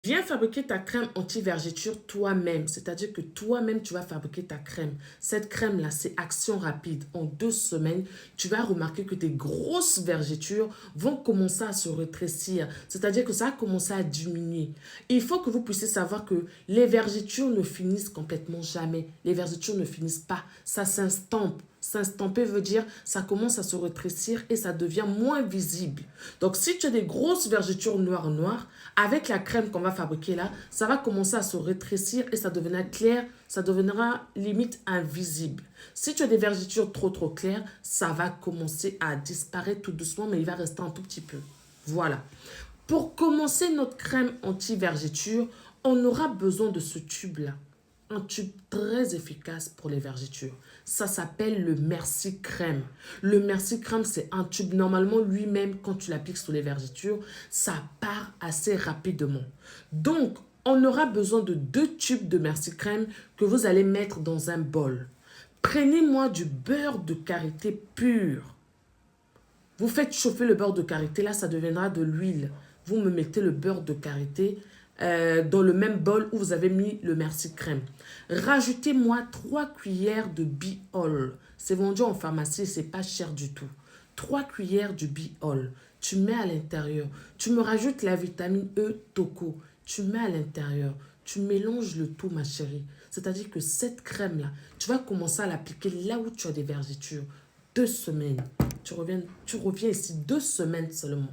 Viens fabriquer ta crème anti-vergeture toi-même, c'est-à-dire que toi-même, tu vas fabriquer ta crème. Cette crème-là, c'est action rapide. En 2 semaines, tu vas remarquer que tes grosses vergetures vont commencer à se rétrécir, c'est-à-dire que ça va commencer à diminuer. Il faut que vous puissiez savoir que les vergetures ne finissent complètement jamais. Les vergetures ne finissent pas, ça s'estompe. S'estomper veut dire ça commence à se rétrécir et ça devient moins visible. Donc, si tu as des grosses vergetures noires, avec la crème qu'on va fabriquer là, ça va commencer à se rétrécir et ça deviendra clair, ça deviendra limite invisible. Si tu as des vergetures trop claires, ça va commencer à disparaître tout doucement, mais il va rester un tout petit peu. Voilà. Pour commencer notre crème anti-vergeture, on aura besoin de ce tube-là. Un tube très efficace pour les vergetures. Ça s'appelle le Merci Crème. Le Merci Crème, c'est un tube. Normalement, lui-même, quand tu l'appliques sur les vergetures, ça part assez rapidement. Donc, on aura besoin de 2 tubes de Merci Crème que vous allez mettre dans un bol. Prenez-moi du beurre de karité pur. Vous faites chauffer le beurre de karité, là, ça deviendra de l'huile. Vous me mettez le beurre de karité dans le même bol où vous avez mis le Merci Crème. Rajoutez-moi 3 cuillères de biol. C'est vendu en pharmacie, c'est pas cher du tout. 3 cuillères de biol. Tu mets à l'intérieur. Tu me rajoutes la vitamine E Toco. Tu mets à l'intérieur. Tu mélanges le tout, ma chérie. C'est-à-dire que cette crème-là, tu vas commencer à l'appliquer là où tu as des vergetures. 2 semaines. Tu reviens ici 2 semaines seulement.